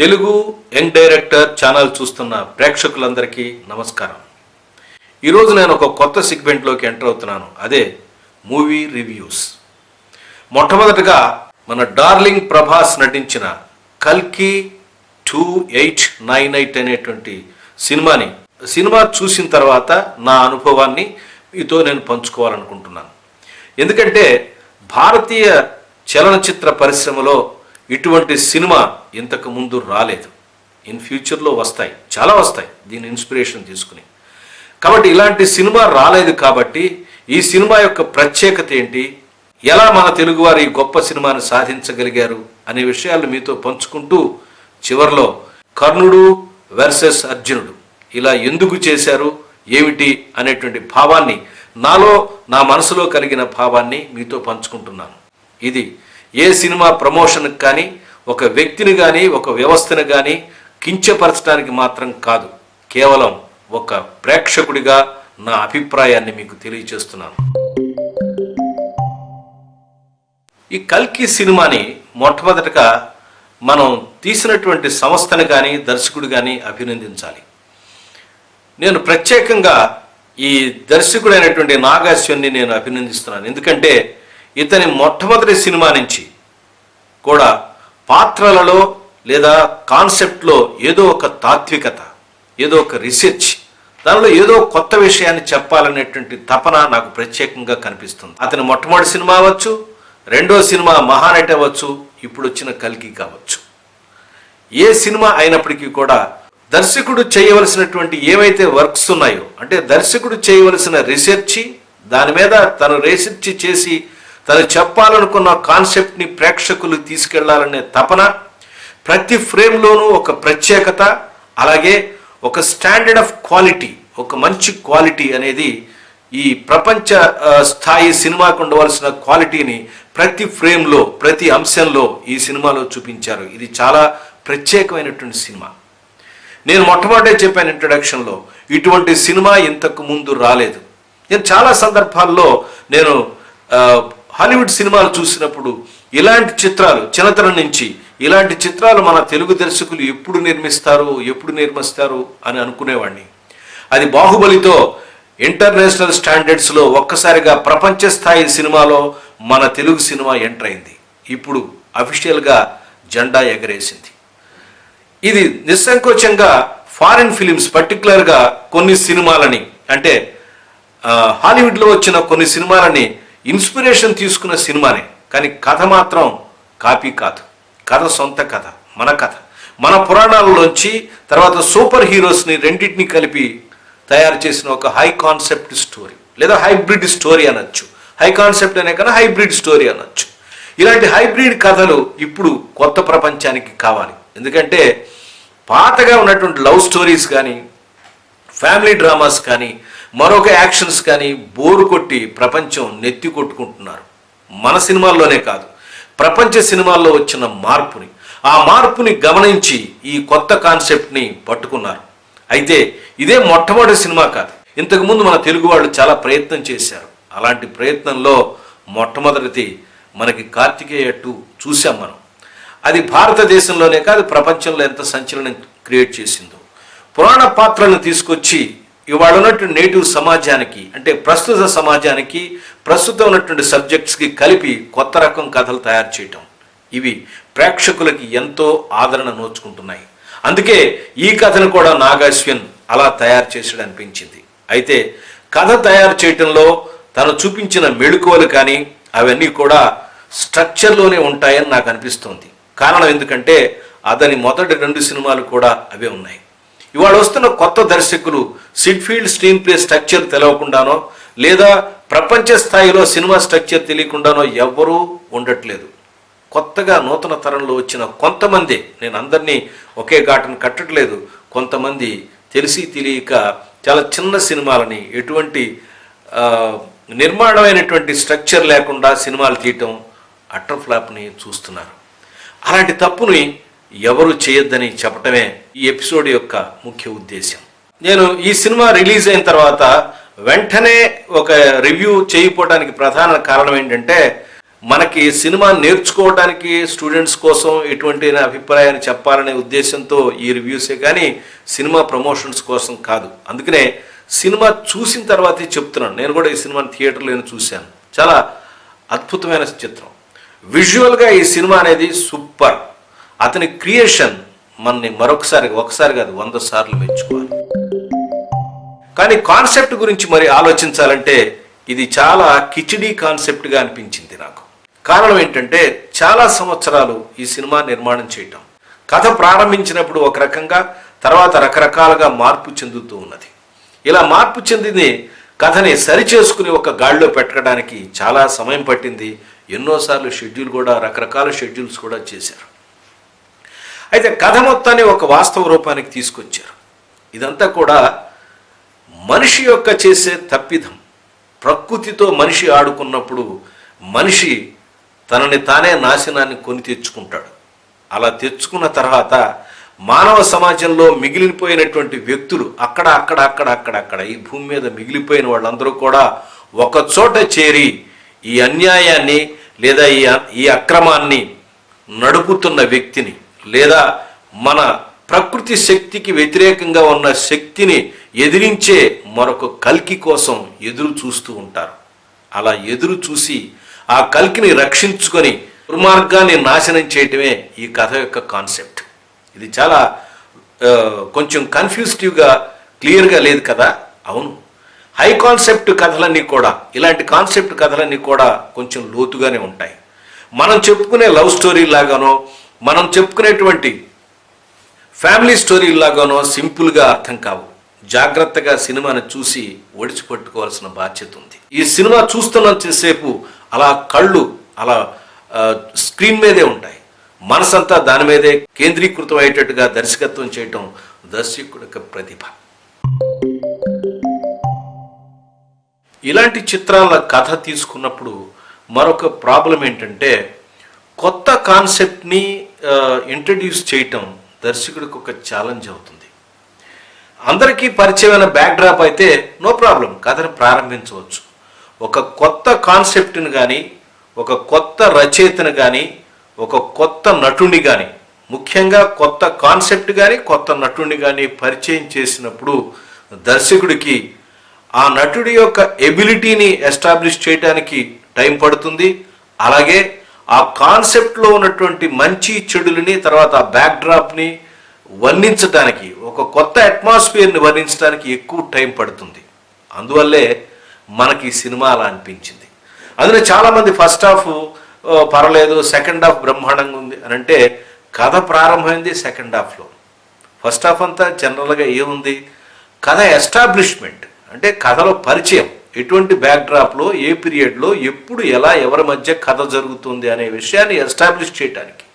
Telugu young director channel చూస్తున్న ప్రేక్షకులందరికీ నమస్కారం. ఈరోజు నేను ఒక కొత్త సెగ్మెంట్లోకి ఎంటర్ అవుతున్నాను. అదే మూవీ రివ్యూస్. మొట్టమొదటగా మన డార్లింగ్ ప్రభాస్ నటించిన కల్కి 2898 అనేటువంటి సినిమా చూసిన తర్వాత నా అనుభవాన్ని మీతో నేను పంచుకోవాలనుకుంటున్నాను. ఎందుకంటే భారతీయ చలనచిత్ర పరిశ్రమలో ఇటువంటి సినిమా ఇంతకు ముందు రాలేదు. ఇన్ ఫ్యూచర్లో వస్తాయి, చాలా వస్తాయి దీని ఇన్స్పిరేషన్ తీసుకుని. కాబట్టి ఇలాంటి సినిమా రాలేదు. కాబట్టి ఈ సినిమా యొక్క ప్రత్యేకత ఏంటి, ఎలా మన తెలుగువారు ఈ గొప్ప సినిమాను సాధించగలిగారు అనే విషయాలు మీతో పంచుకుంటూ చివరిలో కర్ణుడు వర్సెస్ అర్జునుడు ఇలా ఎందుకు చేశారు, ఏమిటి అనేటువంటి భావాన్ని, నా మనసులో కలిగిన భావాన్ని మీతో పంచుకుంటున్నాను. ఇది ఏ సినిమా ప్రమోషన్కి కానీ, ఒక వ్యక్తిని కానీ, ఒక వ్యవస్థను కానీ కించపరచడానికి మాత్రం కాదు, కేవలం ఒక ప్రేక్షకుడిగా నా అభిప్రాయాన్ని మీకు తెలియజేస్తున్నాను. ఈ కల్కి సినిమాని మొట్టమొదటగా మనం తీసినటువంటి సంస్థను కానీ, దర్శకుడు కానీ అభినందించాలి. నేను ప్రత్యేకంగా ఈ దర్శకుడైనటువంటి నాగాశ్వన్ని నేను అభినందిస్తున్నాను. ఎందుకంటే ఇతని మొట్టమొదటి సినిమా నుంచి కూడా పాత్రలలో లేదా కాన్సెప్ట్లో ఏదో ఒక తాత్వికత, ఏదో ఒక రీసెర్చ్, దానిలో ఏదో కొత్త విషయాన్ని చెప్పాలనేటువంటి తపన నాకు ప్రత్యేకంగా కనిపిస్తుంది. అతని మొట్టమొదటి సినిమా అవ్వచ్చు, రెండో సినిమా మహానటి అవ్వచ్చు, ఇప్పుడు వచ్చిన కల్కి కావచ్చు. ఏ సినిమా అయినప్పటికీ కూడా దర్శకుడు చేయవలసినటువంటి ఏవైతే వర్క్స్ ఉన్నాయో, అంటే దర్శకుడు చేయవలసిన రీసెర్చ్, దాని మీద తను రీసెర్చ్ చేసి తను చెప్పాలనుకున్న కాన్సెప్ట్ని ప్రేక్షకులు తీసుకెళ్లాలనే తపన, ప్రతి ఫ్రేమ్లోనూ ఒక ప్రత్యేకత, అలాగే ఒక స్టాండర్డ్ ఆఫ్ క్వాలిటీ, ఒక మంచి క్వాలిటీ అనేది ఈ ప్రపంచ స్థాయి సినిమాకు ఉండవలసిన క్వాలిటీని ప్రతి ఫ్రేమ్లో, ప్రతి అంశంలో ఈ సినిమాలో చూపించారు. ఇది చాలా ప్రత్యేకమైనటువంటి సినిమా. నేను మొట్టమొదటే చెప్పాను ఇంట్రడక్షన్లో, ఇటువంటి సినిమా ఇంతకు ముందు రాలేదు. నేను చాలా సందర్భాల్లో నేను హాలీవుడ్ సినిమాలు చూసినప్పుడు ఇలాంటి చిత్రాలు, చిన్నతనం నుంచి ఇలాంటి చిత్రాలు మన తెలుగు దర్శకులు ఎప్పుడు నిర్మిస్తారు అని అనుకునేవాడిని. అది బాహుబలితో ఇంటర్నేషనల్ స్టాండర్డ్స్లో ఒక్కసారిగా ప్రపంచ స్థాయి సినిమాలో మన తెలుగు సినిమా ఎంటర్ అయింది. ఇప్పుడు అఫీషియల్గా జెండా ఎగరేసింది. ఇది నిస్సంకోచంగా ఫారిన్ ఫిలిమ్స్, పర్టికులర్గా కొన్ని సినిమాలని, అంటే హాలీవుడ్లో వచ్చిన కొన్ని సినిమాలని ఇన్స్పిరేషన్ తీసుకున్న సినిమానే. కానీ కథ మాత్రం కాపీ కాదు. కథ సొంత కథ, మన కథ, మన పురాణాలలోంచి తర్వాత సూపర్ హీరోస్ని రెండింటిని కలిపి తయారు చేసిన ఒక హై కాన్సెప్ట్ స్టోరీ, లేదా హైబ్రిడ్ స్టోరీ అనొచ్చు. హై కాన్సెప్ట్ అనే కన్నా హైబ్రిడ్ స్టోరీ అనొచ్చు. ఇలాంటి హైబ్రిడ్ కథలు ఇప్పుడు కొత్త ప్రపంచానికి కావాలి. ఎందుకంటే పాతగా ఉన్నటువంటి లవ్ స్టోరీస్ కానీ, ఫ్యామిలీ డ్రామాస్ కానీ, మరొక యాక్షన్స్ కానీ బోరు కొట్టి ప్రపంచం నెత్తి కొట్టుకుంటున్నారు. మన సినిమాల్లోనే కాదు, ప్రపంచ సినిమాల్లో వచ్చిన ఆ మార్పుని గమనించి ఈ కొత్త కాన్సెప్ట్ని పట్టుకున్నారు. అయితే ఇదే మొట్టమొదటి సినిమా కాదు. ఇంతకుముందు మన తెలుగు వాళ్ళు చాలా ప్రయత్నం చేశారు. అలాంటి ప్రయత్నంలో మొట్టమొదటిది మనకి కార్తికేయ 2 చూసాం మనం. అది భారతదేశంలోనే కాదు, ప్రపంచంలో ఎంత సంచలనం క్రియేట్ చేసిందో. పురాణ పాత్రలను తీసుకొచ్చి ఇవాళ ఉన్నటువంటి నేటివ్ సమాజానికి, అంటే ప్రస్తుత సమాజానికి, ప్రస్తుతం ఉన్నటువంటి సబ్జెక్ట్స్కి కలిపి కొత్త రకం కథలు తయారు చేయటం, ఇవి ప్రేక్షకులకి ఎంతో ఆదరణ నోచుకుంటున్నాయి. అందుకే ఈ కథను కూడా నాగాశ్వన్ అలా తయారు చేసాడు అనిపించింది. అయితే కథ తయారు చేయటంలో తను చూపించిన మెళుకువలు కానీ అవన్నీ కూడా స్ట్రక్చర్లోనే ఉంటాయని నాకు అనిపిస్తోంది. కారణం ఎందుకంటే అతని మొదటి 2 సినిమాలు కూడా అవే ఉన్నాయి. ఇవాళ వస్తున్న కొత్త దర్శకులు సిడ్ఫీల్డ్ స్క్రీన్ ప్లే స్ట్రక్చర్ తెలవకుండానో, లేదా ప్రపంచ స్థాయిలో సినిమా స్ట్రక్చర్ తెలియకుండానో ఎవ్వరూ ఉండట్లేదు. కొత్తగా నూతన తరంలో వచ్చిన కొంతమంది, నేను అందరినీ ఒకే ఘాటును కట్టట్లేదు, కొంతమంది తెలిసి తెలియక చాలా చిన్న సినిమాలని, ఎటువంటి నిర్మాణమైనటువంటి స్ట్రక్చర్ లేకుండా సినిమాలు తీయటం, అట్టర్ ఫ్లాప్ని చూస్తున్నారు. అలాంటి తప్పుని ఎవరు చేయొద్దని చెప్పటమే ఈ ఎపిసోడ్ యొక్క ముఖ్య ఉద్దేశం. నేను ఈ సినిమా రిలీజ్ అయిన తర్వాత వెంటనే ఒక రివ్యూ చేయకపోవడానికి ప్రధాన కారణం ఏంటంటే, మనకి సినిమా నేర్చుకోవడానికి స్టూడెంట్స్ కోసం ఎటువంటి అభిప్రాయాన్ని చెప్పాలనే ఉద్దేశంతో ఈ రివ్యూసే కానీ సినిమా ప్రమోషన్స్ కోసం కాదు. అందుకనే సినిమా చూసిన తర్వాతే చెప్తున్నాను. నేను కూడా ఈ సినిమాని థియేటర్లో చూశాను. చాలా అద్భుతమైన చిత్రం. విజువల్గా ఈ సినిమా అనేది సూపర్. అతని క్రియేషన్ మనని ఒకసారి కాదు 100 సార్లు మెచ్చుకోవాలి. కానీ కాన్సెప్ట్ గురించి మరి ఆలోచించాలంటే ఇది చాలా కిచిడీ కాన్సెప్ట్గా అనిపించింది నాకు. కారణం ఏంటంటే చాలా సంవత్సరాలు ఈ సినిమా నిర్మాణం చేయటం, కథ ప్రారంభించినప్పుడు ఒక రకంగా, తర్వాత రకరకాలుగా మార్పు చెందుతూ ఉన్నది. ఇలా మార్పు చెందింది కథని సరిచేసుకుని ఒక గాడిలో పెట్టడానికి చాలా సమయం పట్టింది. ఎన్నోసార్లు రకరకాల షెడ్యూల్స్ కూడా చేశారు. అయితే కథ మొత్తాన్ని ఒక వాస్తవ రూపానికి తీసుకొచ్చారు. ఇదంతా కూడా మనిషి యొక్క చేసే తప్పిదం. ప్రకృతితో మనిషి ఆడుకున్నప్పుడు మనిషి తనని తానే నాశనాన్ని కొని తెచ్చుకుంటాడు. అలా తెచ్చుకున్న తర్వాత మానవ సమాజంలో మిగిలిపోయినటువంటి వ్యక్తులు అక్కడ ఈ భూమి మీద మిగిలిపోయిన వాళ్ళందరూ కూడా ఒక చోట చేరి ఈ అన్యాయాన్ని లేదా ఈ అక్రమాన్ని నడుపుతున్న వ్యక్తిని లేదా మన ప్రకృతి శక్తికి వ్యతిరేకంగా ఉన్న శక్తిని ఎదిరించే మరొక కల్కి కోసం ఎదురు చూస్తూ ఉంటారు. అలా ఎదురు చూసి ఆ కల్కిని రక్షించుకొని దుర్మార్గాన్ని నాశనం చేయటమే ఈ కథ యొక్క కాన్సెప్ట్. ఇది చాలా కొంచెం కన్ఫ్యూజిటివ్గా క్లియర్గా లేదు కదా. అవును, హై కాన్సెప్ట్ కథలన్నీ కూడా, ఇలాంటి కాన్సెప్ట్ కథలన్నీ కూడా కొంచెం లోతుగానే ఉంటాయి. మనం చెప్పుకునే లవ్ స్టోరీ లాగానో, మనం చెప్పుకునేటువంటి ఫ్యామిలీ స్టోరీ లాగానో సింపుల్గా అర్థం కావు. జాగ్రత్తగా సినిమాను చూసి ఒడిచి పట్టుకోవాల్సిన బాధ్యత ఉంది. ఈ సినిమా చూస్తున్నంతసేపు అలా కళ్ళు అలా స్క్రీన్ మీదే ఉంటాయి. మనసంతా దాని మీదే కేంద్రీకృతం అయ్యేటట్టుగా దర్శకత్వం చేయటం దర్శకుడి యొక్క ప్రతిభ. ఇలాంటి చిత్రాల కథ తీసుకున్నప్పుడు మరొక ప్రాబ్లం ఏంటంటే కొత్త కాన్సెప్ట్ని ఇంట్రడ్యూస్ చేయటం దర్శకుడికి ఒక ఛాలెంజ్ అవుతుంది. అందరికీ పరిచయమైన బ్యాక్డ్రాప్ అయితే నో ప్రాబ్లం, కథను ప్రారంభించవచ్చు. ఒక కొత్త కాన్సెప్ట్ని కానీ, ఒక కొత్త రచయితను కానీ, ఒక కొత్త నటుని కానీ, ముఖ్యంగా కొత్త కాన్సెప్ట్ కానీ కొత్త నటుని కానీ పరిచయం చేసినప్పుడు దర్శకుడికి ఆ నటుడి యొక్క ఎబిలిటీని ఎస్టాబ్లిష్ చేయడానికి టైం పడుతుంది. అలాగే ఆ కాన్సెప్ట్లో ఉన్నటువంటి మంచి చెడులని, తర్వాత ఆ బ్యాక్డ్రాప్ని వర్ణించడానికి, ఒక కొత్త అట్మాస్ఫియర్ని వర్ణించడానికి ఎక్కువ టైం పడుతుంది. అందువల్లే మనకి ఈ సినిమా అలా అనిపించింది. అందులో చాలామంది ఫస్ట్ హాఫ్ పర్వాలేదు, సెకండ్ హాఫ్ బ్రహ్మాండంగా ఉంది అని అంటే, కథ ప్రారంభమైంది సెకండ్ హాఫ్లో. ఫస్ట్ హాఫ్ అంతా జనరల్గా ఏముంది, కథ ఎస్టాబ్లిష్మెంట్ అంటే కథలో పరిచయం, ఎటువంటి బ్యాక్డ్రాప్లో ఏ పీరియడ్లో ఎప్పుడు ఎలా ఎవరి మధ్య కథ జరుగుతుంది అనే విషయాన్ని ఎస్టాబ్లిష్ చేయడానికి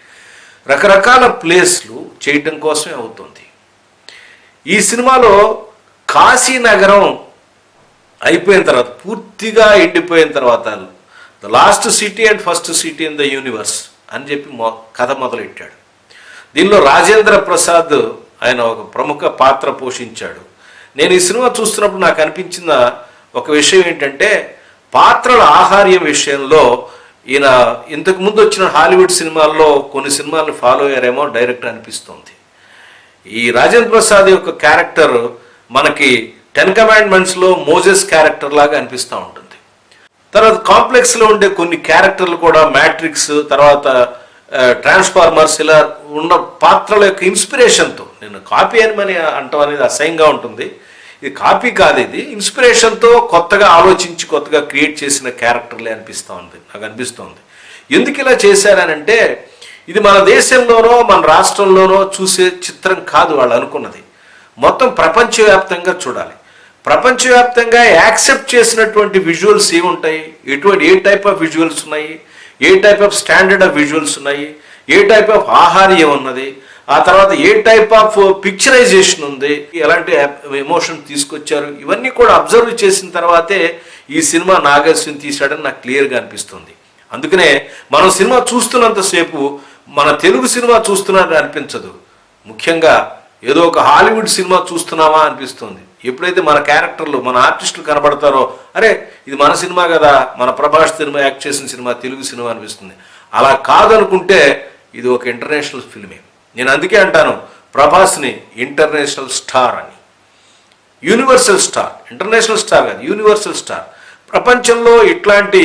రకరకాల ప్లేస్లు చేయటం కోసమే అవుతుంది. ఈ సినిమాలో కాశీ నగరం అయిపోయిన తర్వాత, పూర్తిగా ఎండిపోయిన తర్వాత, the last city and first city in the universe అని చెప్పి కథ మొదలెట్టాడు. దీనిలో రాజేంద్ర ప్రసాద్ ఆయన ఒక ప్రముఖ పాత్ర పోషించాడు. నేను ఈ సినిమా చూస్తున్నప్పుడు నాకు అనిపించిన ఒక విషయం ఏంటంటే, పాత్రల ఆహార్యం విషయంలో ఈయన ఇంతకుముందు వచ్చిన హాలీవుడ్ సినిమాల్లో కొన్ని సినిమాలను ఫాలో అయ్యారేమో డైరెక్టర్ అనిపిస్తుంది. ఈ రాజేంద్ర ప్రసాద్ యొక్క క్యారెక్టర్ మనకి 10 కమాండ్మెంట్స్లో మోజెస్ క్యారెక్టర్ లాగా అనిపిస్తూ ఉంటుంది. తర్వాత కాంప్లెక్స్లో ఉండే కొన్ని క్యారెక్టర్లు కూడా మ్యాట్రిక్స్, తర్వాత ట్రాన్స్ఫార్మర్స్, ఇలా ఉన్న పాత్రల యొక్క ఇన్స్పిరేషన్తో, నేను కాపీ అని అంటాం అనేది అసహ్యంగా ఉంటుంది, ఇది కాపీ కాదు, ఇది ఇన్స్పిరేషన్తో కొత్తగా ఆలోచించి కొత్తగా క్రియేట్ చేసిన క్యారెక్టర్లే నాకు అనిపిస్తోంది. ఎందుకు ఇలా చేశారనంటే, ఇది మన దేశంలోనో మన రాష్ట్రంలోనో చూసే చిత్రం కాదు వాళ్ళు అనుకున్నది. మొత్తం ప్రపంచవ్యాప్తంగా చూడాలి. ప్రపంచవ్యాప్తంగా యాక్సెప్ట్ చేసినటువంటి విజువల్స్ ఏముంటాయి, ఏ టైప్ ఆఫ్ విజువల్స్ ఉన్నాయి, ఏ type of standard of visuals ఉన్నాయి, ఏ టైప్ ఆఫ్ ఆహార్యం ఉన్నది, ఆ తర్వాత ఏ టైప్ ఆఫ్ పిక్చరైజేషన్ ఉంది, ఎలాంటి ఎమోషన్ తీసుకొచ్చారు, ఇవన్నీ కూడా అబ్జర్వ్ చేసిన తర్వాతే ఈ సినిమా నాగేశ్వరిని తీశాడని నాకు క్లియర్గా అనిపిస్తుంది. అందుకనే మనం సినిమా చూస్తున్నంతసేపు మన తెలుగు సినిమా చూస్తున్నట్టు అనిపించదు. ముఖ్యంగా ఏదో ఒక హాలీవుడ్ సినిమా చూస్తున్నామా అనిపిస్తుంది. ఎప్పుడైతే మన క్యారెక్టర్లు, మన ఆర్టిస్టులు కనబడతారో, అరే ఇది మన సినిమా కదా, మన ప్రభాస్ సినిమా యాక్ట్ చేసిన సినిమా, తెలుగు సినిమా అనిపిస్తుంది. అలా కాదనుకుంటే ఇది ఒక ఇంటర్నేషనల్ ఫిల్మే. నేను అందుకే అంటాను ప్రభాస్ని ఇంటర్నేషనల్ స్టార్ అని. యూనివర్సల్ స్టార్, ఇంటర్నేషనల్ స్టార్ కాదు, యూనివర్సల్ స్టార్. ప్రపంచంలో ఇట్లాంటి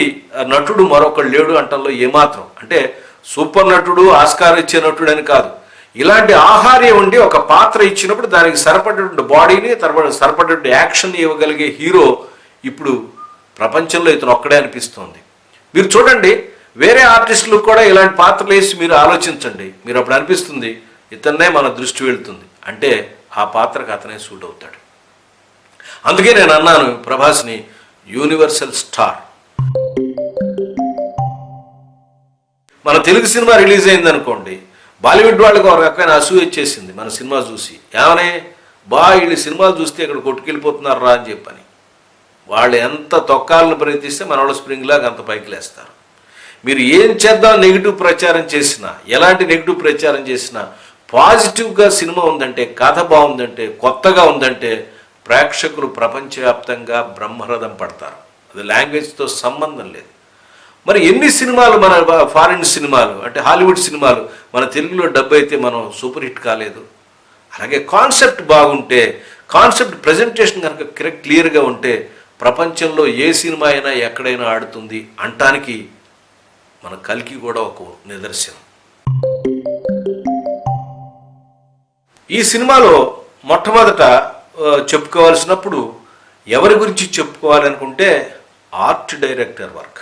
నటుడు మరొకడు లేడు అంటంలో ఏమాత్రం, అంటే సూపర్ నటుడు, ఆస్కార్ ఇచ్చే నటుడు అని కాదు. ఇలాంటి ఆహార్యం ఉండి ఒక పాత్ర ఇచ్చినప్పుడు దానికి సరిపడేటువంటి బాడీని, సరిపడేటువంటి యాక్షన్ ఇవ్వగలిగే హీరో ఇప్పుడు ప్రపంచంలో ఇతను ఒక్కడే అనిపిస్తోంది. మీరు చూడండి, వేరే ఆర్టిస్టులు కూడా ఇలాంటి పాత్రలు వేసి మీరు ఆలోచించండి, మీరు అప్పుడు అనిపిస్తుంది ఇతన్నే మన దృష్టి వెళ్తుంది, అంటే ఆ పాత్రకు అతనే సూట్ అవుతాడు. అందుకే నేను అన్నాను ప్రభాస్ని యూనివర్సల్ స్టార్. మన తెలుగు సినిమా రిలీజ్ అయిందనుకోండి, బాలీవుడ్ వాళ్ళకి ఒక రకమైన అసూయ వచ్చేసింది మన సినిమా చూసి. ఏమనే వీళ్ళు సినిమాలు చూస్తే ఇక్కడ కొట్టుకెళ్ళిపోతున్నారు రా అని చెప్పని. వాళ్ళు ఎంత తొక్కాలను ప్రయత్నిస్తే మన వాళ్ళు స్ప్రింగ్ లాగా అంత పైకి లేస్తారు. మీరు ఏం చేద్దాం నెగిటివ్ ప్రచారం చేసినా, ఎలాంటి నెగిటివ్ ప్రచారం చేసినా, పాజిటివ్గా సినిమా ఉందంటే, కథ బాగుందంటే, కొత్తగా ఉందంటే ప్రేక్షకులు ప్రపంచవ్యాప్తంగా బ్రహ్మరథం పడతారు. అది లాంగ్వేజ్తో సంబంధం లేదు. మరి ఎన్ని సినిమాలు మన ఫారిన్ సినిమాలు అంటే హాలీవుడ్ సినిమాలు మన తెలుగులో డబ్బు అయితే మనం సూపర్ హిట్ కాలేదు. అలాగే కాన్సెప్ట్ బాగుంటే, కాన్సెప్ట్ ప్రజెంటేషన్ కనుక క్లియర్గా ఉంటే ప్రపంచంలో ఏ సినిమా అయినా ఎక్కడైనా ఆడుతుంది అంటానికి మన కల్కి కూడా ఒక నిదర్శనం. ఈ సినిమాలో మొట్టమొదట చెప్పుకోవాల్సినప్పుడు ఎవరి గురించి చెప్పుకోవాలనుకుంటే ఆర్ట్ డైరెక్టర్ వర్క్.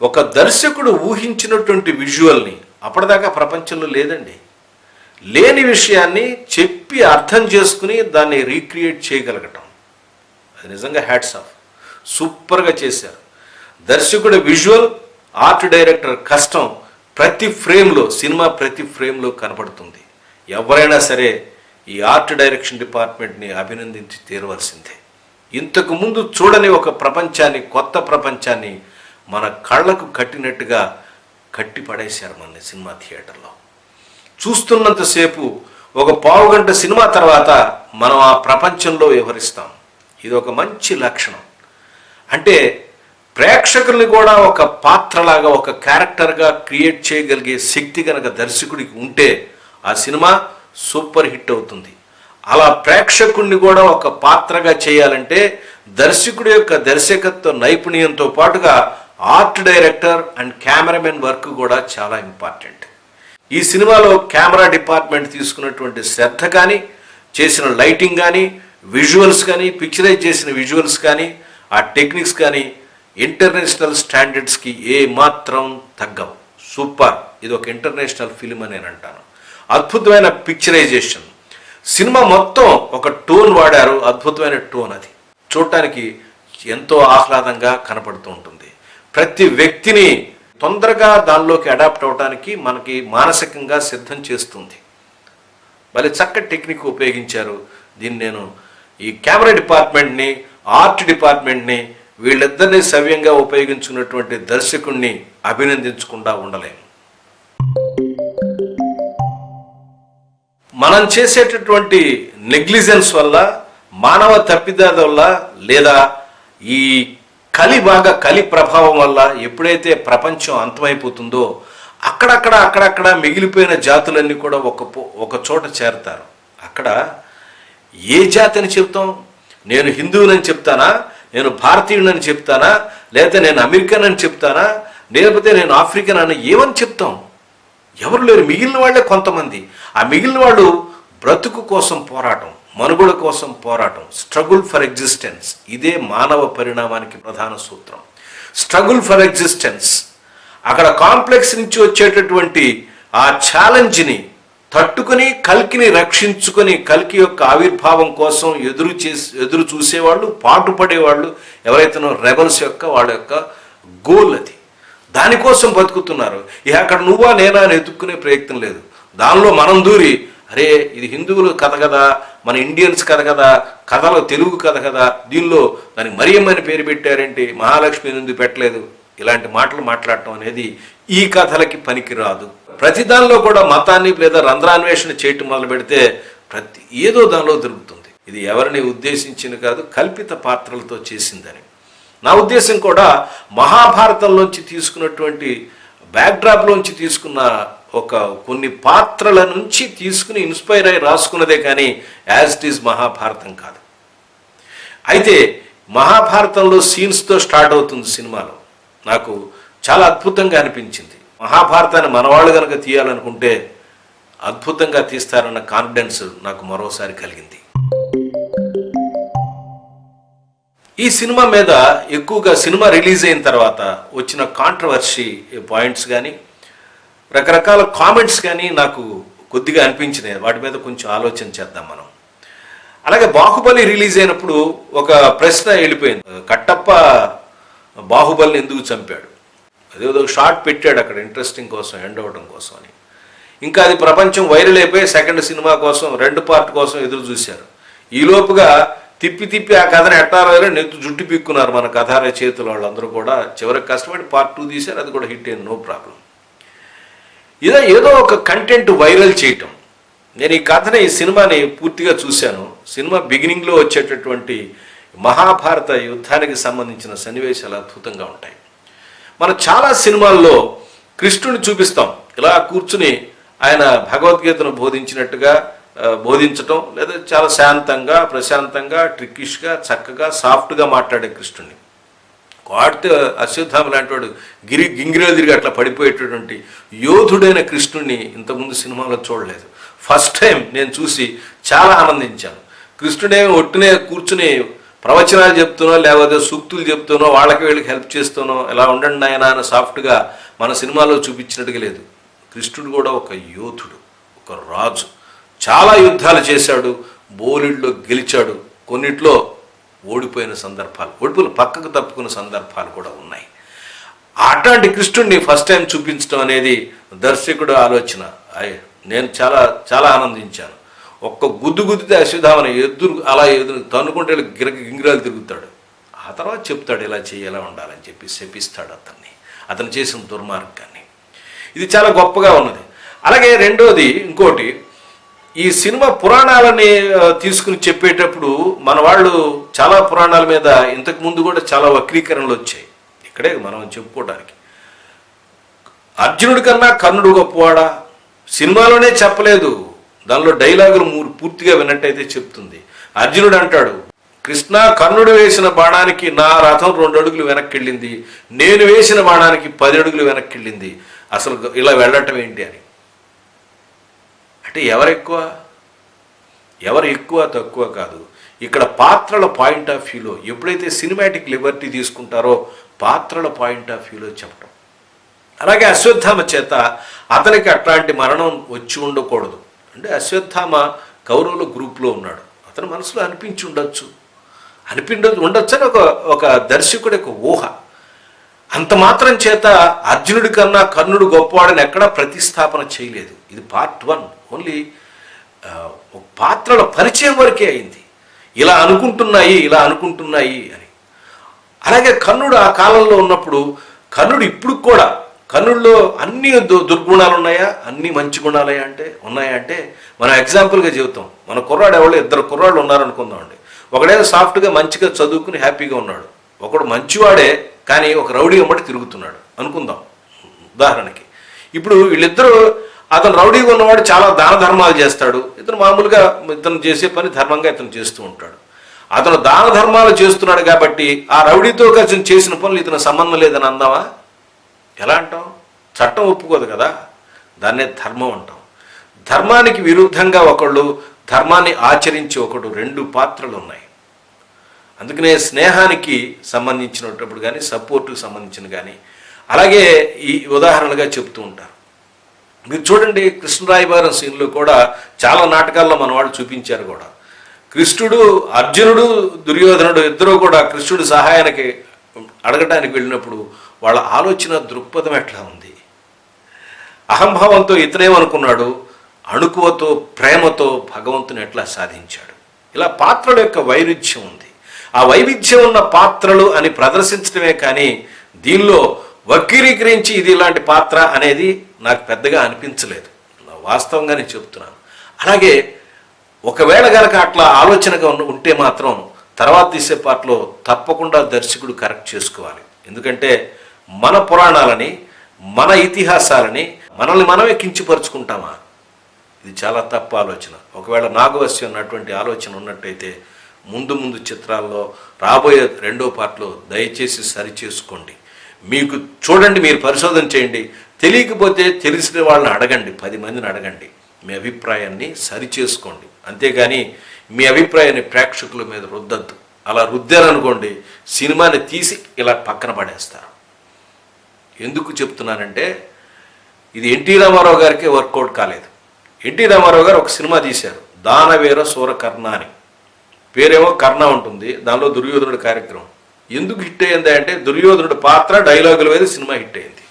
ఒక దర్శకుడు ఊహించినటువంటి విజువల్ని అప్పటిదాకా ప్రపంచంలో లేదండి. లేని విషయాన్ని చెప్పి అర్థం చేసుకుని దాన్ని రీక్రియేట్ చేయగలగటం, అది నిజంగా హ్యాట్స్ ఆఫ్. సూపర్గా చేశారు. దర్శకుడు విజువల్, ఆర్ట్ డైరెక్టర్ కష్టం ప్రతి ఫ్రేమ్లో, సినిమా ప్రతి ఫ్రేమ్లో కనపడుతుంది. ఎవరైనా సరే ఈ ఆర్ట్ డైరెక్షన్ డిపార్ట్మెంట్ని అభినందించి తీరవలసిందే. ఇంతకుముందు చూడని ఒక ప్రపంచాన్ని, కొత్త ప్రపంచాన్ని మన కళ్ళకు కట్టినట్టుగా కట్టి పడేశారు మన సినిమా థియేటర్లో. చూస్తున్నంతసేపు ఒక పావుగంట సినిమా తర్వాత మనం ఆ ప్రపంచంలో వ్యవహరిస్తాం. ఇది ఒక మంచి లక్షణం. అంటే ప్రేక్షకుల్ని కూడా ఒక పాత్రలాగా, ఒక క్యారెక్టర్గా క్రియేట్ చేయగలిగే శక్తి కనుక దర్శకుడికి ఉంటే ఆ సినిమా సూపర్ హిట్ అవుతుంది. అలా ప్రేక్షకుడిని కూడా ఒక పాత్రగా చేయాలంటే దర్శకుడి యొక్క దర్శకత్వ నైపుణ్యంతో పాటుగా art director and cameraman work కూడా చాలా ఇంపార్టెంట్. ఈ సినిమాలో కెమెరా డిపార్ట్మెంట్ తీసుకున్నటువంటి శ్రద్ధ కానీ, చేసిన లైటింగ్ కానీ, విజువల్స్ కానీ, పిక్చరైజ్ చేసిన విజువల్స్ కానీ, ఆ టెక్నిక్స్ కానీ ఇంటర్నేషనల్ స్టాండర్డ్స్కి ఏ మాత్రం తగ్గవు. సూపర్. ఇది ఒక ఇంటర్నేషనల్ ఫిలిం అని నేను అంటాను. అద్భుతమైన పిక్చరైజేషన్, సినిమా మొత్తం ఒక టోన్ వాడారు, అద్భుతమైన టోన్. అది చూడటానికి ఎంతో ఆహ్లాదంగా కనపడుతూ ఉంటుంది. ప్రతి వ్యక్తిని తొందరగా దానిలోకి అడాప్ట్ అవడానికి మనకి మానసికంగా సిద్ధం చేస్తుంది. భలే చక్కటి టెక్నిక్ ఉపయోగించారు. దీన్ని నేను ఈ కెమెరా డిపార్ట్మెంట్ని, ఆర్ట్ డిపార్ట్మెంట్ని, వీళ్ళిద్దరినీ సవ్యంగా ఉపయోగించుకున్నటువంటి దర్శకుడిని అభినందించకుండా ఉండలేము. మనం చేసేటటువంటి నెగ్లిజెన్స్ వల్ల, మానవ తప్పిదాల వల్ల, లేదా ఈ కలి ప్రభావం వల్ల ఎప్పుడైతే ప్రపంచం అంతమైపోతుందో అక్కడక్కడ మిగిలిపోయిన జాతులన్నీ కూడా ఒక చోట చేరతారు. అక్కడ ఏ జాతి అని చెప్తాం? నేను హిందువునని చెప్తానా, నేను భారతీయుడని చెప్తానా, లేదా నేను అమెరికన్ అని చెప్తానా, లేకపోతే నేను ఆఫ్రికన్ అని ఏమని చెప్తాం? ఎవరు లేరు. మిగిలిన వాళ్ళే కొంతమంది. ఆ మిగిలిన వాళ్ళు బ్రతుకు కోసం పోరాటం, మనుగడ కోసం పోరాటం, స్ట్రగుల్ ఫర్ ఎగ్జిస్టెన్స్. ఇదే మానవ పరిణామానికి ప్రధాన సూత్రం. Struggle for existence. అక్కడ కాంప్లెక్స్ నుంచి వచ్చేటటువంటి ఆ ఛాలెంజ్ని తట్టుకుని కల్కిని రక్షించుకొని, కల్కి యొక్క ఆవిర్భావం కోసం ఎదురు చూసేవాళ్ళు, పాటుపడేవాళ్ళు ఎవరైతేనో రెబల్స్ యొక్క వాళ్ళ యొక్క గోల్ అది. దానికోసం బతుకుతున్నారు. ఇక అక్కడ నువ్వా నేనా అని ఎత్తుక్కునే ప్రయత్నం లేదు. దానిలో మనం దూరి, అరే ఇది హిందువుల కథ కదా, మన ఇండియన్స్ కథ కదా, కథలో తెలుగు కథ కదా, దీనిలో దానికి మరియమ్మ అని పేరు పెట్టారేంటి, మహాలక్ష్మి ఎందుకు పెట్టలేదు, ఇలాంటి మాటలు మాట్లాడటం అనేది ఈ కథలకి పనికిరాదు. ప్రతి దానిలో కూడా మతాన్ని లేదా రంధ్రాన్వేషణ చేయటం మొదలు పెడితే ఏదో దానిలో దొరుకుతుంది. ఇది ఎవరిని ఉద్దేశించింది కాదు, కల్పిత పాత్రలతో చేసిందని. నా ఉద్దేశం కూడా మహాభారతంలోంచి తీసుకున్నటువంటి బ్యాక్డ్రాప్లోంచి తీసుకున్న కొన్ని పాత్రల నుంచి తీసుకుని ఇన్స్పైర్ అయి రాసుకున్నదే కానీ యాజ్ ఇట్ ఈజ్ మహాభారతం కాదు. అయితే మహాభారతంలో సీన్స్తో స్టార్ట్ అవుతుంది సినిమాలో. నాకు చాలా అద్భుతంగా అనిపించింది. మహాభారతాన్ని మనవాళ్ళు కనుక తీయాలనుకుంటే అద్భుతంగా తీస్తారన్న కాన్ఫిడెన్స్ నాకు మరోసారి కలిగింది. ఈ సినిమా మీద ఎక్కువగా సినిమా రిలీజ్ అయిన తర్వాత వచ్చిన కాంట్రవర్సీ పాయింట్స్ కానీ రకరకాల కామెంట్స్ కానీ నాకు కొద్దిగా అనిపించినాయి. వాటి మీద కొంచెం ఆలోచన చేద్దాం మనం. అలాగే బాహుబలి రిలీజ్ అయినప్పుడు ఒక ప్రశ్న వెళ్ళిపోయింది, కట్టప్ప బాహుబలిని ఎందుకు చంపాడు? అదేదో షార్ట్ పెట్టాడు అక్కడ ఇంట్రెస్టింగ్ కోసం, ఎండ్ అవడం కోసం అని. ఇంకా అది ప్రపంచం వైరల్ అయిపోయి సెకండ్ సినిమా కోసం 2 పార్ట్ కోసం ఎదురు చూశారు. ఈలోపుగా తిప్పి ఆ కథను ఎట్టారో నెత్తు జుట్టు పిక్కున్నారు మన కథా రచయితలు వాళ్ళందరూ కూడా. చివరికి కష్టపడి పార్ట్ 2 తీశారు, అది కూడా హిట్ అయింది, నో ప్రాబ్లం. ఏదో ఒక కంటెంట్ వైరల్ చేయటం. నేను ఈ సినిమాని పూర్తిగా చూశాను. సినిమా బిగినింగ్లో వచ్చేటటువంటి మహాభారత యుద్ధానికి సంబంధించిన సన్నివేశాలు అద్భుతంగా ఉంటాయి. మనం చాలా సినిమాల్లో కృష్ణుని చూపిస్తాం, ఇలా కూర్చుని ఆయన భగవద్గీతను బోధించటం, లేదా చాలా శాంతంగా ప్రశాంతంగా ట్రిక్కిష్గా చక్కగా సాఫ్ట్గా మాట్లాడే కృష్ణుని. వాడితే అశ్వత్థామ లాంటి వాడు గింగిరేలు తిరిగి అట్లా పడిపోయేటటువంటి యోధుడైన కృష్ణుడిని ఇంతకుముందు సినిమాలో చూడలేదు. ఫస్ట్ టైం నేను చూసి చాలా ఆనందించాను. కృష్ణుడేమి ఒట్టునే కూర్చుని ప్రవచనాలు చెప్తునో లేకపోతే సూక్తులు చెప్తునో వాళ్ళకి వీళ్ళకి హెల్ప్ చేస్తునో ఇలా ఉండండి నాయనా అని సాఫ్ట్గా మన సినిమాలో చూపించినట్టుగా లేదు. కృష్ణుడు కూడా ఒక యోధుడు, ఒక రాజు. చాలా యుద్ధాలు చేశాడు, బోలిడ్లో గెలిచాడు, కొన్నిట్లో ఓడిపోయిన సందర్భాలు, ఓడిపోయిన పక్కకు తప్పుకున్న సందర్భాలు కూడా ఉన్నాయి. అట్లాంటి కృష్ణుడిని ఫస్ట్ టైం చూపించడం అనేది దర్శకుడు ఆలోచన. నేను చాలా చాలా ఆనందించాను. ఒక్క గుద్దితే అశ్వత్థామని ఎదురు తన్నుకుంటే గింగిరాలు తిరుగుతాడు. ఆ తర్వాత చెప్తాడు ఇలా ఎలా ఉండాలని చెప్పి శపిస్తాడు అతను చేసిన దుర్మార్గాన్ని. ఇది చాలా గొప్పగా ఉన్నది. అలాగే రెండోది ఇంకోటి, ఈ సినిమా పురాణాలని తీసుకుని చెప్పేటప్పుడు మన వాళ్ళు చాలా పురాణాల మీద ఇంతకు ముందు కూడా చాలా వక్రీకరణలు వచ్చాయి. ఇక్కడే మనం చెప్పుకోవడానికి అర్జునుడి కన్నా కర్ణుడు గొప్పవాడా సినిమాలోనే చెప్పలేదు. దానిలో డైలాగులు పూర్తిగా విన్నట్టయితే చెప్తుంది. అర్జునుడు అంటాడు, కృష్ణ కర్ణుడు వేసిన బాణానికి నా రథం 2 అడుగులు వెనక్కి వెళ్ళింది, నేను వేసిన బాణానికి 10 అడుగులు వెనక్కి వెళ్ళింది, అసలు ఇలా వెళ్ళటం ఏంటి అని. అంటే ఎవరు ఎక్కువ తక్కువ కాదు. ఇక్కడ పాత్రల పాయింట్ ఆఫ్ వ్యూలో ఎప్పుడైతే సినిమాటిక్ లిబర్టీ తీసుకుంటారో పాత్రల పాయింట్ ఆఫ్ వ్యూలో చెప్పడం. అలాగే అశ్వత్థామ చేత అతనికి అట్లాంటి మరణం వచ్చి ఉండకూడదు. అంటే అశ్వత్థామ కౌరవుల గ్రూప్లో ఉన్నాడు, అతని మనసులో అనిపించి ఉండొచ్చు అని ఒక దర్శకుడి యొక్క ఊహ. అంత మాత్రం చేత అర్జునుడి కన్నా కర్ణుడు గొప్పవాడని ఎక్కడా ప్రతిస్థాపన చేయలేదు. ఇది పార్ట్ 1 ఓన్లీ పాత్రల పరిచయం వరకే అయింది. ఇలా అనుకుంటున్నాయి అని. అలాగే కర్ణుడు ఆ కాలంలో ఉన్నప్పుడు కర్ణుడు ఇప్పుడు కూడా కర్ణుడిలో అన్ని దుర్గుణాలు ఉన్నాయా, అన్ని మంచి గుణాలే ఉన్నాయంటే మనం ఎగ్జాంపుల్గా చెబుతాం. మన కుర్రాడు 2 కుర్రాళ్ళు ఉన్నారనుకుందామండి. ఒకడేదో సాఫ్ట్గా మంచిగా చదువుకుని హ్యాపీగా ఉన్నాడు, ఒకడు మంచివాడే కానీ ఒక రౌడీ అమ్మటి తిరుగుతున్నాడు అనుకుందాం ఉదాహరణకి. ఇప్పుడు వీళ్ళిద్దరూ, అతను రౌడీగా ఉన్నవాడు చాలా దాన ధర్మాలు చేస్తాడు, ఇతను మామూలుగా ఇతను చేసే పని ధర్మంగా ఇతను చేస్తూ ఉంటాడు. అతను దాన ధర్మాలు చేస్తున్నాడు కాబట్టి ఆ రౌడీతో కలిసి చేసిన పనులు ఇతను సంబంధం లేదని అందామా? ఎలా అంటాం? చట్టం ఒప్పుకోదు కదా, దాన్నే ధర్మం అంటాం. ధర్మానికి విరుద్ధంగా ఒకళ్ళు, ధర్మాన్ని ఆచరించి ఒకడు, 2 పాత్రలు ఉన్నాయి. అందుకనే స్నేహానికి సంబంధించినప్పుడు కానీ సపోర్టుకు సంబంధించిన కానీ అలాగే ఈ ఉదాహరణలుగా చెప్తూ ఉంటారు. మీరు చూడండి, కృష్ణరాయబారం సీన్లో కూడా చాలా నాటకాల్లో మన వాళ్ళు చూపించారు కూడా. కృష్ణుడు, అర్జునుడు, దుర్యోధనుడు ఇద్దరూ కూడా కృష్ణుడి సహాయానికి అడగటానికి వెళ్ళినప్పుడు వాళ్ళ ఆలోచన దృక్పథం ఎట్లా ఉంది? అహంభావంతో ఇతనేమనుకున్నాడు, అణుకువతో ప్రేమతో భగవంతుని ఎట్లా సాధించాడు. ఇలా పాత్రల యొక్క వైరుధ్యం ఉంది. ఆ వైవిధ్యం ఉన్న పాత్రలు అని ప్రదర్శించడమే కానీ దీనిలో వక్రీకరించి ఇది ఇలాంటి పాత్ర అనేది నాకు పెద్దగా అనిపించలేదు. వాస్తవంగా నేను చెప్తున్నాను. అలాగే ఒకవేళ గనక అట్లా ఆలోచనగా ఉంటే మాత్రం తర్వాత తీసే పాటలో తప్పకుండా దర్శకుడు కరెక్ట్ చేసుకోవాలి. ఎందుకంటే మన పురాణాలని, మన ఇతిహాసాలని మనల్ని మనమే కించపరుచుకుంటామా? ఇది చాలా తప్పు ఆలోచన. ఒకవేళ నాగవశ్యం అన్నటువంటి ఆలోచన ఉన్నట్టయితే ముందు ముందు చిత్రాల్లో రాబోయే రెండో పార్ట్లో దయచేసి సరి చేసుకోండి. మీకు చూడండి, మీరు పరిశోధన చేయండి. తెలియకపోతే తెలిసిన వాళ్ళని అడగండి, 10 మందిని అడగండి. మీ అభిప్రాయాన్ని సరి చేసుకోండి. అంతేగాని మీ అభిప్రాయాన్ని ప్రేక్షకుల మీద రుద్దద్దు. అలా రుద్దారనుకోండి, సినిమాని తీసి ఇలా పక్కన పడేస్తారు. ఎందుకు చెప్తున్నానంటే ఇది ఎన్టీ రామారావు గారికి వర్కౌట్ కాలేదు. ఎన్టీ రామారావు గారు ఒక సినిమా తీశారు, దానవీర సూరకర్ణ అని. పేరేమో కర్ణ ఉంటుంది, దానిలో దుర్యోధనుడి కార్యక్రమం. ఎందుకు హిట్ అయ్యింది అంటే దుర్యోధనుడి పాత్ర డైలాగుల మీద సినిమా హిట్ అయింది.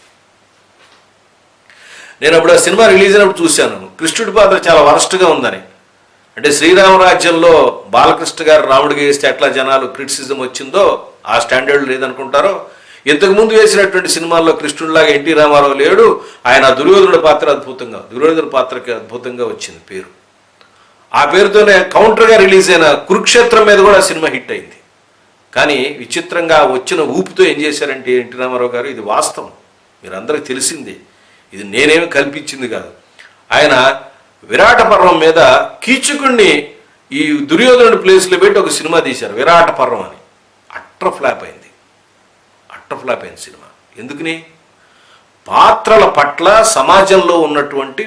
నేను అప్పుడు ఆ సినిమా రిలీజ్ అయినప్పుడు చూశాను, కృష్ణుడి పాత్ర చాలా వరస్ట్గా ఉందని. అంటే శ్రీరామరాజ్యంలో బాలకృష్ణ గారు రాముడిగా వేస్తే ఎట్లా జనాలు క్రిటిసిజం వచ్చిందో ఆ స్టాండర్డ్ లేదనుకుంటారో, ఇంతకుముందు వేసినటువంటి సినిమాల్లో కృష్ణుడిలాగా ఎన్టీ రామారావు లేడు. ఆయన దుర్యోధనుడి పాత్రకి అద్భుతంగా వచ్చింది పేరు. ఆ పేరుతోనే కౌంటర్గా రిలీజ్ అయిన కురుక్షేత్రం మీద కూడా సినిమా హిట్ అయింది. కానీ విచిత్రంగా వచ్చిన ఊపుతో ఏం చేశారంటే ఎన్టీ రామారావు గారు, ఇది వాస్తవం, మీరందరికీ తెలిసింది, ఇది నేనేమి కల్పించింది కాదు. ఆయన విరాట పర్వం మీద కీచకుడిని ఈ దుర్యోధనుడి ప్లేస్లో పెట్టి ఒక సినిమా తీశారు, విరాట పర్వం అని. అట్టర్ ఫ్లాప్ అయింది సినిమా. ఎందుకని? పాత్రల పట్ల సమాజంలో ఉన్నటువంటి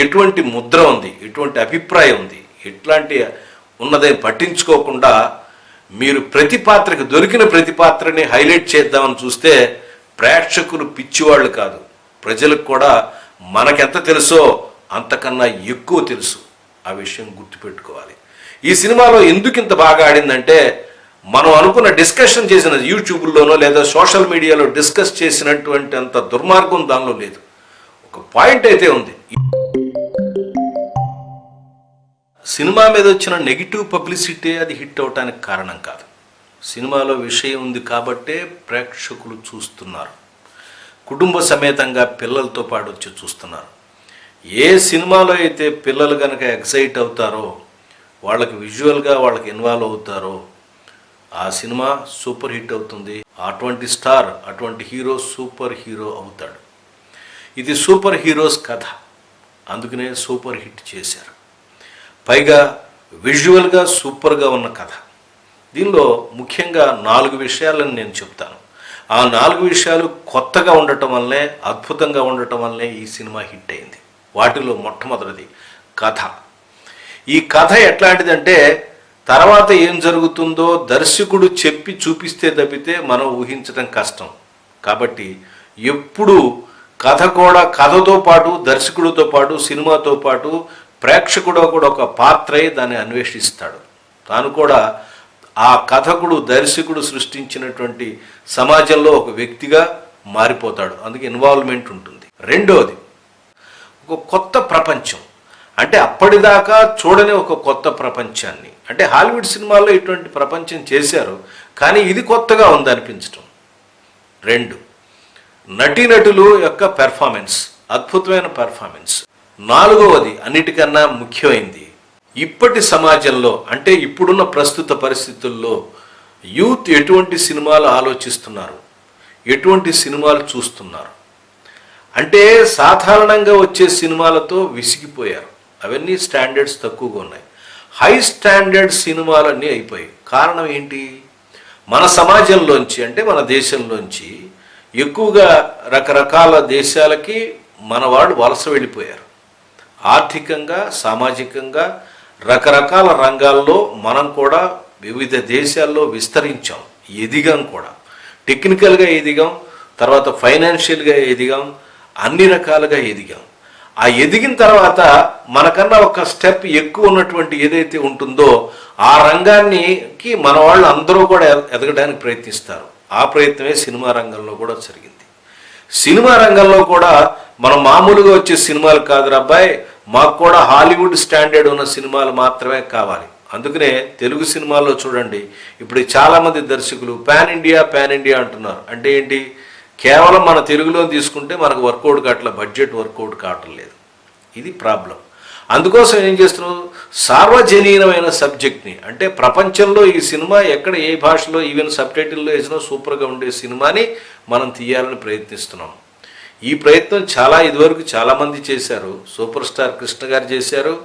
ఎటువంటి ముద్ర ఉంది, ఎటువంటి అభిప్రాయం ఉంది, ఎట్లాంటి ఉన్నదని పట్టించుకోకుండా మీరు ప్రతి పాత్రకి దొరికిన ప్రతి పాత్రని హైలైట్ చేద్దామని చూస్తే ప్రేక్షకులు పిచ్చివాళ్ళు కాదు, ప్రజలకు కూడా మనకెంత తెలుసో అంతకన్నా ఎక్కువ తెలుసు. ఆ విషయం గుర్తుపెట్టుకోవాలి. ఈ సినిమాలో ఎందుకు ఇంత బాగా ఆడిందంటే మనం అనుకున్న డిస్కషన్ చేసిన యూట్యూబ్లోనో లేదా సోషల్ మీడియాలో డిస్కస్ చేసినటువంటి అంత దుర్మార్గం దానిలో లేదు. ఒక పాయింట్ అయితే ఉంది, సినిమా మీద వచ్చిన నెగిటివ్ పబ్లిసిటీ అది హిట్ అవటానికి కారణం కాదు. సినిమాలో విషయం ఉంది కాబట్టే ప్రేక్షకులు చూస్తున్నారు, కుటుంబ సమేతంగా పిల్లలతో పాటు వచ్చి చూస్తున్నారు. ఏ సినిమాలో అయితే పిల్లలు కనుక ఎక్సైట్ అవుతారో, వాళ్ళకి విజువల్గా వాళ్ళకి ఇన్వాల్వ్ అవుతారో ఆ సినిమా సూపర్ హిట్ అవుతుంది. అటువంటి స్టార్, అటువంటి హీరో సూపర్ హీరో అవుతాడు. ఇది సూపర్ హీరోస్ కథ, అందుకనే సూపర్ హిట్ చేశారు. పైగా విజువల్గా సూపర్గా ఉన్న కథ. దీనిలో ముఖ్యంగా 4 విషయాలను నేను చెప్తాను. ఆ 4 విషయాలు కొత్తగా ఉండటం వల్లే, అద్భుతంగా ఉండటం వల్లే ఈ సినిమా హిట్ అయింది. వాటిలో మొట్టమొదటిది కథ. ఈ కథ ఎట్లాంటిదంటే తర్వాత ఏం జరుగుతుందో దర్శకుడు చెప్పి చూపిస్తే తప్పితే మనం ఊహించడం కష్టం. కాబట్టి ఎప్పుడు కథ కూడా, కథతో పాటు దర్శకుడితో పాటు సినిమాతో పాటు ప్రేక్షకుడు కూడా ఒక పాత్రై దాన్ని అన్వేషిస్తాడు. తాను కూడా ఆ కథకుడు, దర్శకుడు సృష్టించినటువంటి సమాజంలో ఒక వ్యక్తిగా మారిపోతాడు. అందుకే ఇన్వాల్వ్మెంట్ ఉంటుంది. రెండోది ఒక కొత్త ప్రపంచం, అంటే అప్పటిదాకా చూడని ఒక కొత్త ప్రపంచాన్ని. అంటే హాలీవుడ్ సినిమాల్లో ఇటువంటి ప్రపంచం చేశారు, కానీ ఇది కొత్తగా ఉంది అనిపించటం. 2, నటీనటులు యొక్క పెర్ఫార్మెన్స్, అద్భుతమైన పెర్ఫార్మెన్స్. 4వది అన్నిటికన్నా ముఖ్యమైనది, ఇప్పటి సమాజంలో అంటే ఇప్పుడున్న ప్రస్తుత పరిస్థితుల్లో యూత్ ఎటువంటి సినిమాలు ఆలోచిస్తున్నారు, ఎటువంటి సినిమాలు చూస్తున్నారు. అంటే సాధారణంగా వచ్చే సినిమాలతో విసిగిపోయారు. అవన్నీ స్టాండర్డ్స్ తక్కువగా ఉన్నాయి. హై స్టాండర్డ్ సినిమాలన్నీ అయిపోయాయి. కారణం ఏంటి? మన సమాజంలోంచి అంటే మన దేశంలోంచి ఎక్కువగా రకరకాల దేశాలకి మన వాళ్ళు వలస వెళ్ళిపోయారు. ఆర్థికంగా, సామాజికంగా రకరకాల రంగాల్లో మనం కూడా వివిధ దేశాల్లో విస్తరించాం, ఎదిగాం కూడా. టెక్నికల్గా ఎదిగాం, తర్వాత ఫైనాన్షియల్గా ఎదిగాం, అన్ని రకాలుగా ఎదిగాం. ఆ ఎదిగిన తర్వాత మనకన్నా ఒక స్టెప్ ఎక్కువ ఉన్నటువంటి ఏదైతే ఉంటుందో ఆ రంగానికి మన వాళ్ళు అందరూ కూడా ఎదగడానికి ప్రయత్నిస్తారు. ఆ ప్రయత్నమే సినిమా రంగంలో కూడా జరిగింది. సినిమా రంగంలో కూడా మనం మామూలుగా వచ్చే సినిమాలు కాదు అబ్బాయి, మాకు కూడా హాలీవుడ్ స్టాండర్డ్ ఉన్న సినిమాలు మాత్రమే కావాలి. అందుకనే తెలుగు సినిమాల్లో చూడండి, ఇప్పుడు చాలామంది దర్శకులు పాన్ ఇండియా అంటున్నారు. అంటే ఏంటి? కేవలం మన తెలుగులో తీసుకుంటే మనకు వర్కౌట్ కావట్లేదు, బడ్జెట్ వర్కౌట్ కావటం లేదు. ఇది ప్రాబ్లం. అందుకోసం ఏం చేస్తున్నాం, సార్వజనీనమైన సబ్జెక్ట్ని, అంటే ప్రపంచంలో ఈ సినిమా ఎక్కడ ఏ భాషలో ఈవెన్ సబ్ టైటిల్లో వేసినా సూపర్గా ఉండే సినిమాని మనం తీయాలని ప్రయత్నిస్తున్నాం. ఈ ప్రయత్నం ఇదివరకు చాలామంది చేశారు. సూపర్ స్టార్ కృష్ణ గారు చేశారు,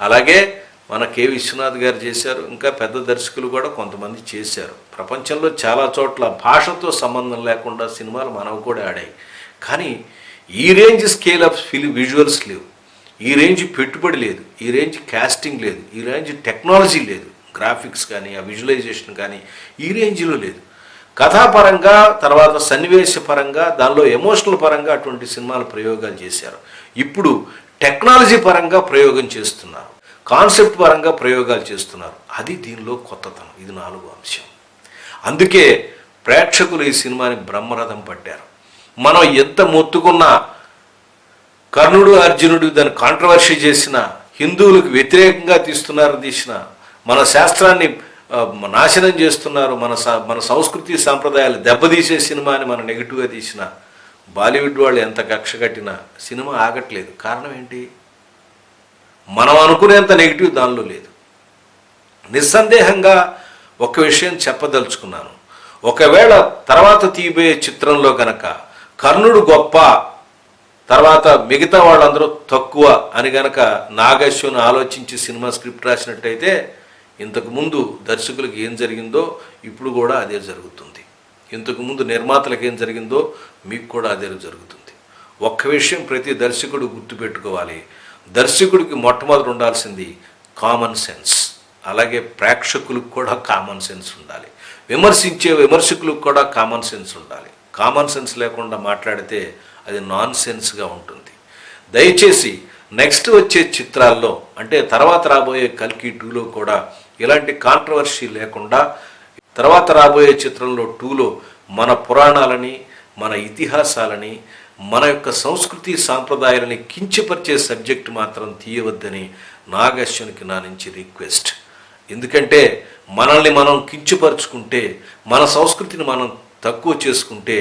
అలాగే మన కె విశ్వనాథ్ గారు చేశారు, ఇంకా పెద్ద దర్శకులు కూడా కొంతమంది చేశారు. ప్రపంచంలో చాలా చోట్ల భాషతో సంబంధం లేకుండా సినిమాలు మనకు కూడా ఆడాయి. కానీ ఈ రేంజ్ స్కేల్ ఆఫ్ విజువల్స్ లేవు, ఈ రేంజ్ పెట్టుబడి లేదు, ఈ రేంజ్ కాస్టింగ్ లేదు, ఈ రేంజ్ టెక్నాలజీ లేదు, గ్రాఫిక్స్ కానీ ఆ విజువలైజేషన్ కానీ ఈ రేంజ్లో లేదు. కథాపరంగా, తర్వాత సన్నివేశ పరంగా, దానిలో ఎమోషనల్ పరంగా అటువంటి సినిమాలు ప్రయోగాలు చేశారు. ఇప్పుడు టెక్నాలజీ పరంగా ప్రయోగం చేస్తున్నారు, కాన్సెప్ట్ పరంగా ప్రయోగాలు చేస్తున్నారు. అది దీనిలో కొత్తతనం. ఇది 4వ అంశం. అందుకే ప్రేక్షకులు ఈ సినిమాని బ్రహ్మరథం పట్టారు. మనం ఎంత మొత్తుకున్నా, కర్ణుడు అర్జునుడు దాన్ని కాంట్రవర్సీ చేసిన, హిందువులకు వ్యతిరేకంగా తీసిన, మన శాస్త్రాన్ని నాశనం చేస్తున్నారు, మన సంస్కృతి సాంప్రదాయాలు దెబ్బతీసే సినిమాని మన నెగిటివ్గా తీసిన, బాలీవుడ్ వాళ్ళు ఎంత కక్ష కట్టినా సినిమా ఆగట్లేదు. కారణం ఏంటి? మనం అనుకునేంత నెగిటివ్ దానిలో లేదు. నిస్సందేహంగా ఒక విషయం చెప్పదలుచుకున్నాను. ఒకవేళ తర్వాత తీయబోయే చిత్రంలో గనక కర్ణుడు గొప్ప, తర్వాత మిగతా వాళ్ళందరూ తక్కువ అని గనక నాగశ్వన్ ఆలోచించి సినిమా స్క్రిప్ట్ రాసినట్టయితే, ఇంతకుముందు దర్శకులకు ఏం జరిగిందో ఇప్పుడు కూడా అదే జరుగుతుంది. ఇంతకుముందు నిర్మాతలకు ఏం జరిగిందో మీకు కూడా అదే జరుగుతుంది. ఒక్క విషయం ప్రతి దర్శకుడు గుర్తుపెట్టుకోవాలి, దర్శకుడికి మొట్టమొదటి ఉండాల్సింది కామన్ సెన్స్. అలాగే ప్రేక్షకులకు కూడా కామన్ సెన్స్ ఉండాలి, విమర్శించే విమర్శకులకు కూడా కామన్ సెన్స్ ఉండాలి. కామన్ సెన్స్ లేకుండా మాట్లాడితే అది నాన్ సెన్స్గా ఉంటుంది. దయచేసి నెక్స్ట్ వచ్చే చిత్రాల్లో, అంటే తర్వాత రాబోయే కల్కి 2లో కూడా ఇలాంటి కాంట్రవర్సీ లేకుండా, తర్వాత రాబోయే చిత్రంలో 2లో మన పురాణాలని, మన ఇతిహాసాలని, మన యొక్క సంస్కృతి సాంప్రదాయాలని కించపరిచే సబ్జెక్ట్ మాత్రం తీయవద్దని నాగశ్వన్కి నా నుంచి రిక్వెస్ట్. ఎందుకంటే మనల్ని మనం కించపరుచుకుంటే, మన సంస్కృతిని మనం తక్కువ చేసుకుంటే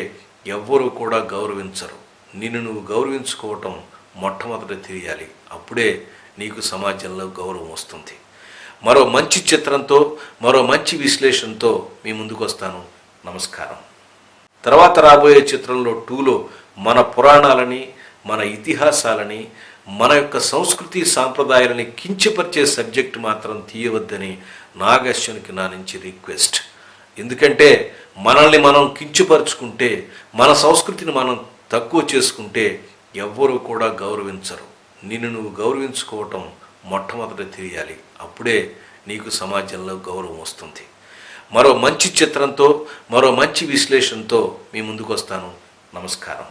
ఎవ్వరూ కూడా గౌరవించరు. నిన్ను నువ్వు గౌరవించుకోవటం మొట్టమొదట తెలియాలి. అప్పుడే నీకు సమాజంలో గౌరవం వస్తుంది. మరో మంచి చిత్రంతో, మరో మంచి విశ్లేషణతో మీ ముందుకు వస్తాను. నమస్కారం. తర్వాత రాబోయే చిత్రంలో 2లో మన పురాణాలని, మన ఇతిహాసాలని, మన యొక్క సంస్కృతి సాంప్రదాయాలని కించపరిచే సబ్జెక్ట్ మాత్రం తీయవద్దని నాగశ్వన్కి నా నుంచి రిక్వెస్ట్. ఎందుకంటే మనల్ని మనం కించపరుచుకుంటే, మన సంస్కృతిని మనం తక్కువ చేసుకుంటే ఎవ్వరూ కూడా గౌరవించరు. నిన్ను నువ్వు గౌరవించుకోవటం మొట్టమొదట తెలియాలి. అప్పుడే నీకు సమాజంలో గౌరవం వస్తుంది. మరో మంచి చిత్రంతో, మరో మంచి విశ్లేషణతో మీ ముందుకు వస్తాను. నమస్కారం.